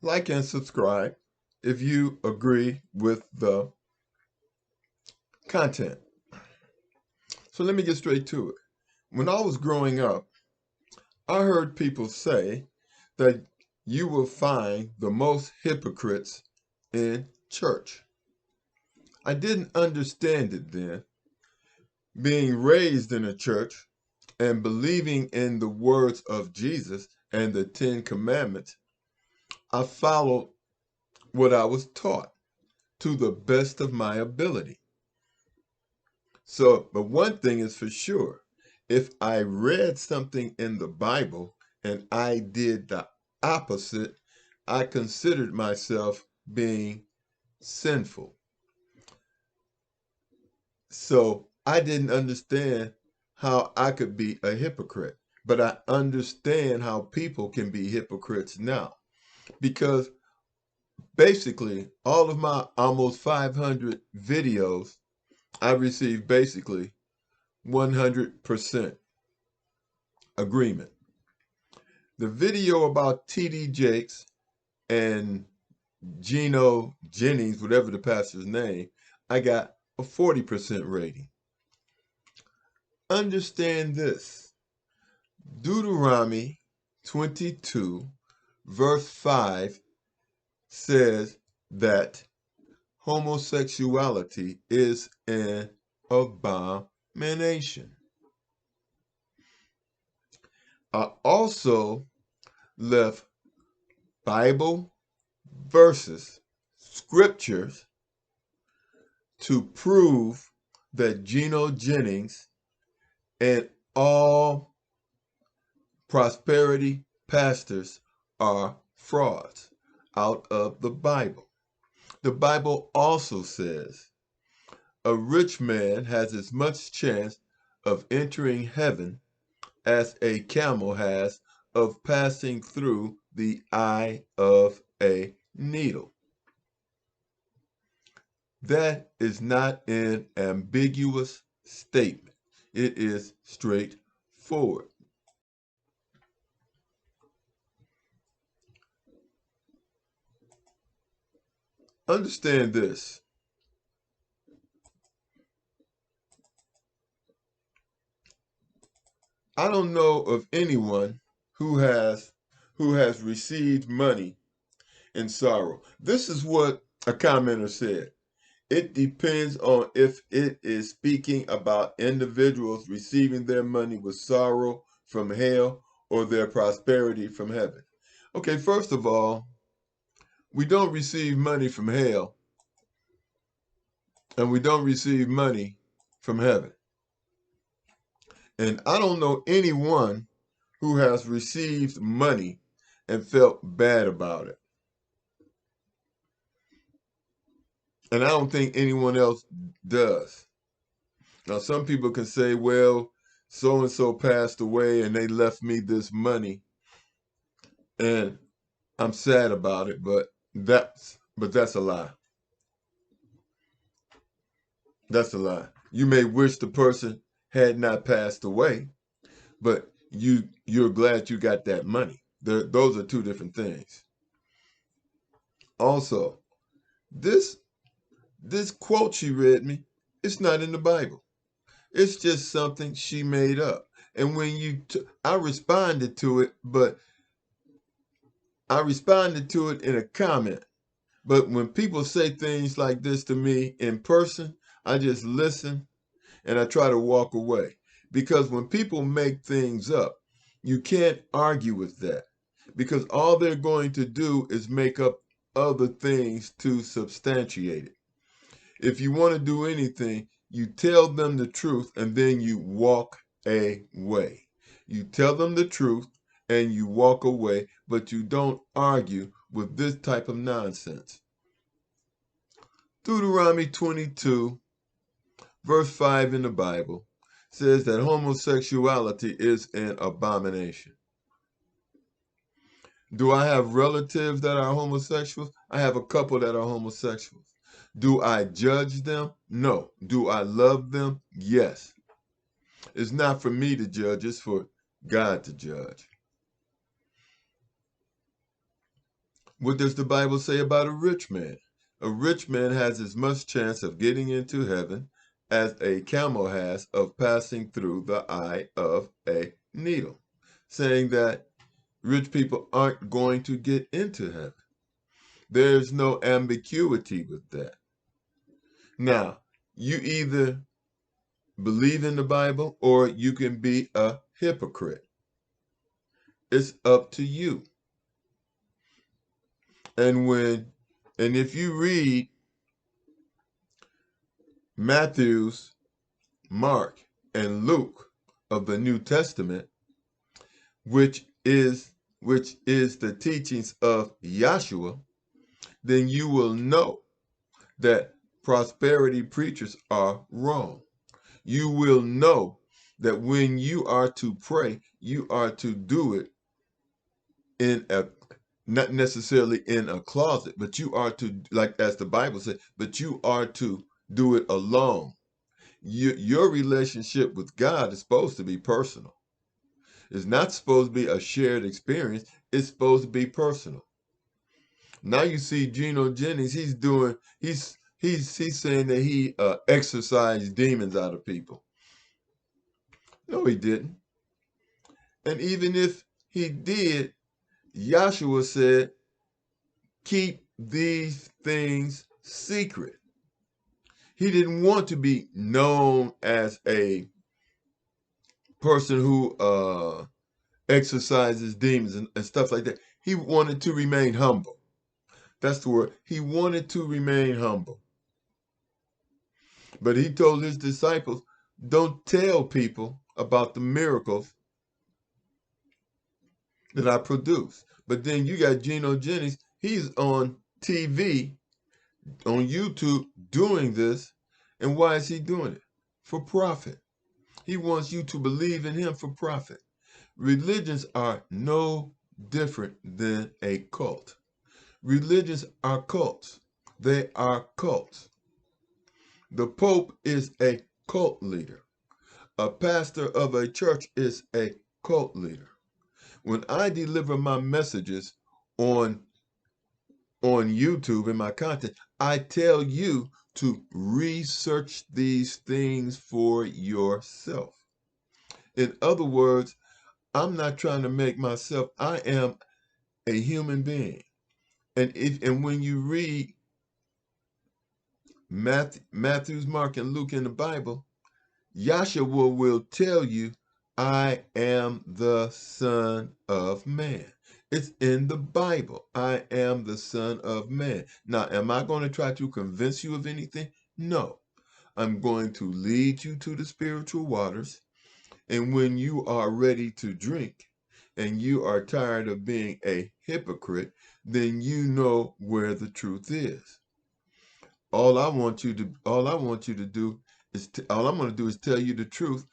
like and subscribe if you agree with the content. So let me get straight to it. When I was growing up, I heard people say that you will find the most hypocrites in church. I didn't understand it then. Being raised in a church and believing in the words of Jesus and the Ten Commandments, I followed what I was taught to the best of my ability. So, but one thing is for sure, if I read something in the Bible and I did the opposite, I considered myself being sinful. So I didn't understand how I could be a hypocrite, but I understand how people can be hypocrites now because basically all of my almost 500 videos, I received basically 100% agreement. The video about T.D. Jakes and Gino Jennings, whatever the pastor's name, I got a 40% rating. Understand this. Deuteronomy 22, verse 5 says that homosexuality is an abomination. I also left Bible verses, scriptures, to prove that Gino Jennings and all prosperity pastors are frauds out of the Bible. The Bible also says a rich man has as much chance of entering heaven as a camel has of passing through the eye of a needle. That is not an ambiguous statement. It is straightforward. Understand this. I don't know of anyone who has received money in sorrow. This is what a commenter said. It depends on if it is speaking about individuals receiving their money with sorrow from hell or their prosperity from heaven. Okay, first of all, we don't receive money from hell and we don't receive money from heaven. And I don't know anyone who has received money and felt bad about it. And I don't think anyone else does. Now, some people can say, well, so-and-so passed away and they left me this money and I'm sad about it, but that's a lie. That's a lie. You may wish the person had not passed away, but you're glad you got that money. Those are two different things. Also, this quote she read me, it's not in the Bible. It's just something she made up. And when I responded to it, but I responded to it in a comment. But when people say things like this to me in person, I just listen and I try to walk away. Because when people make things up, you can't argue with that. Because all they're going to do is make up other things to substantiate it. If you want to do anything, you tell them the truth and then you walk away. You tell them the truth and you walk away, but you don't argue with this type of nonsense. Deuteronomy 22, verse 5 in the Bible says that homosexuality is an abomination. Do I have relatives that are homosexuals? I have a couple that are homosexuals. Do I judge them? No. Do I love them? Yes. It's not for me to judge, it's for God to judge. What does the Bible say about a rich man? A rich man has as much chance of getting into heaven as a camel has of passing through the eye of a needle, saying that rich people aren't going to get into heaven. There's no ambiguity with that. Now, you either believe in the Bible or you can be a hypocrite. It's up to you. And if you read Mathews, Mark, and Luke of the New Testament, which is the teachings of Yahshua, then you will know that prosperity preachers are wrong. You will know that when you are to pray, you are to do it not necessarily in a closet, but you are to, like as the Bible says, but you are to do it alone. Your relationship with God is supposed to be personal. It's not supposed to be a shared experience. It's supposed to be personal. Now you see Gino Jennings, he's saying that he exorcised demons out of people. No, he didn't. And even if he did, Yahshua said, keep these things secret. He didn't want to be known as a person who exorcises demons and stuff like that. He wanted to remain humble. That's the word. He wanted to remain humble. But he told his disciples, don't tell people about the miracles that I produce. But then you got Gino Jennings. He's on TV, on YouTube, doing this. And why is he doing it? For profit. He wants you to believe in him for profit. Religions are no different than a cult. Religions are cults. They are cults. The Pope is a cult leader. A pastor of a church is a cult leader. When I deliver my messages on YouTube in my content, I tell you to research these things for yourself. In other words, I'm not trying to make myself, I am a human being. And when you read Mathews, Mark, and Luke in the Bible, Yahshua will tell you, I am the Son of Man. It's in the Bible. I am the Son of Man. Now, am I going to try to convince you of anything? No. I'm going to lead you to the spiritual waters. And when you are ready to drink and you are tired of being a hypocrite, then you know where the truth is. All I'm going to do is tell you the truth.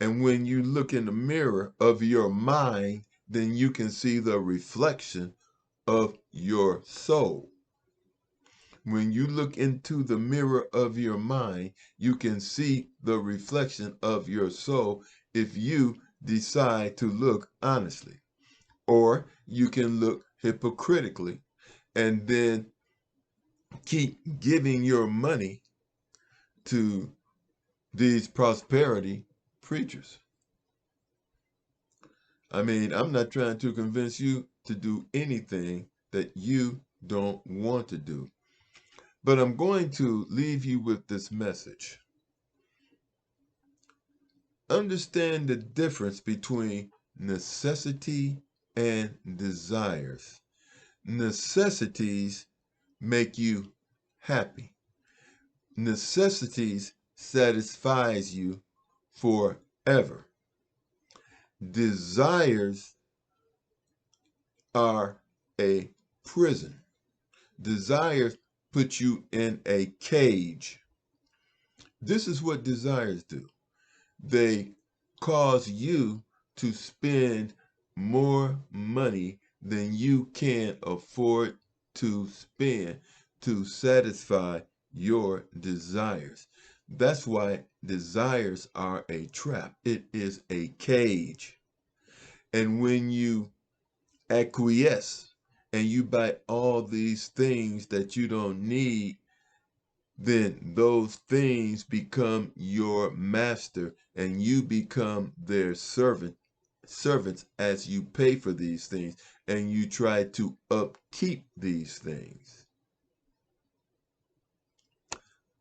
And when you look in the mirror of your mind, then you can see the reflection of your soul. When you look into the mirror of your mind, you can see the reflection of your soul if you decide to look honestly. Or you can look hypocritically and then keep giving your money to these prosperity preachers. I mean, I'm not trying to convince you to do anything that you don't want to do. But I'm going to leave you with this message. Understand the difference between necessity and desires. Necessities make you happy. Necessities satisfies you forever. Desires are a prison. Desires put you in a cage. This is what desires do. They cause you to spend more money than you can afford to spend to satisfy your desires. That's why desires are a trap. It is a cage. And when you acquiesce and you buy all these things that you don't need, then those things become your master and you become their servants as you pay for these things and you try to upkeep these things.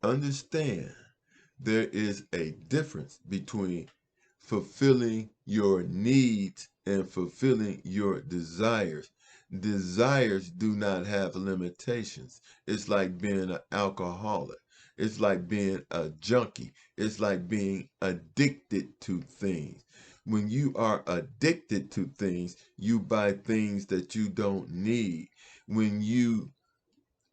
Understand, there is a difference between fulfilling your needs and fulfilling your desires. Desires do not have limitations. It's like being an alcoholic. It's like being a junkie. It's like being addicted to things. When you are addicted to things, you buy things that you don't need. When you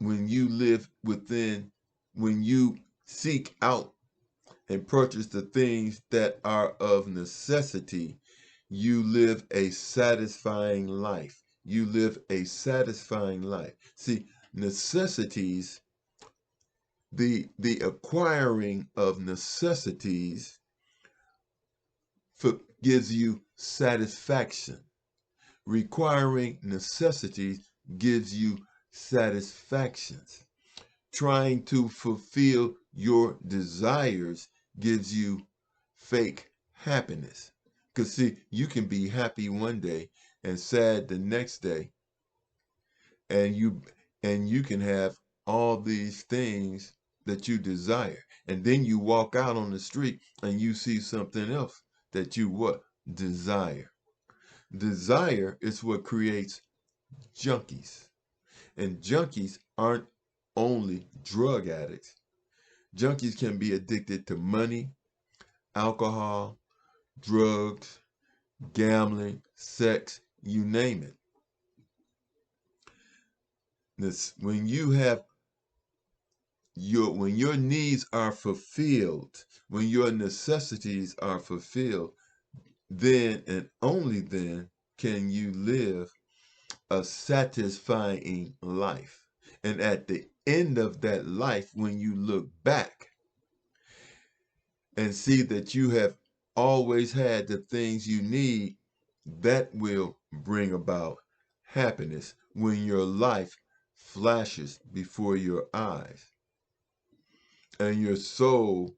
live within, when you seek out and purchase the things that are of necessity, you live a satisfying life. You live a satisfying life. See, necessities, the acquiring of necessities gives you satisfaction. Requiring necessities gives you satisfactions. Trying to fulfill your desires gives you fake happiness. Because see, you can be happy one day and sad the next day, and you can have all these things that you desire. And then you walk out on the street and you see something else that you what? Desire. Desire is what creates junkies. And junkies aren't only drug addicts. Junkies can be addicted to money, alcohol, drugs, gambling, sex, you name it. When you have when your needs are fulfilled, when your necessities are fulfilled, then and only then can you live a satisfying life. And at the end of that life, when you look back and see that you have always had the things you need, that will bring about happiness when your life flashes before your eyes and your soul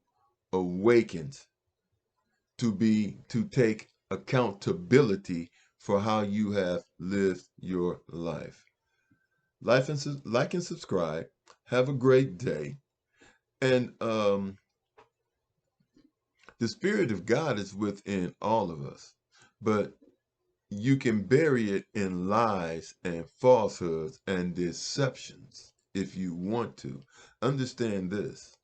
awakens to take accountability for how you have lived your life. Like and subscribe. Have a great day. And the Spirit of God is within all of us, but you can bury it in lies and falsehoods and deceptions if you want to. Understand this.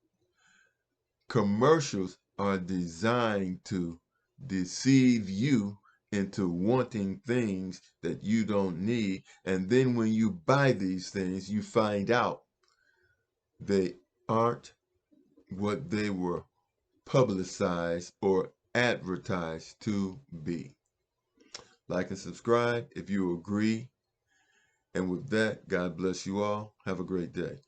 Commercials are designed to deceive you into wanting things that you don't need. And then when you buy these things, you find out they aren't what they were publicized or advertised to be. Like and subscribe if you agree. And with that, God bless you all. Have a great day.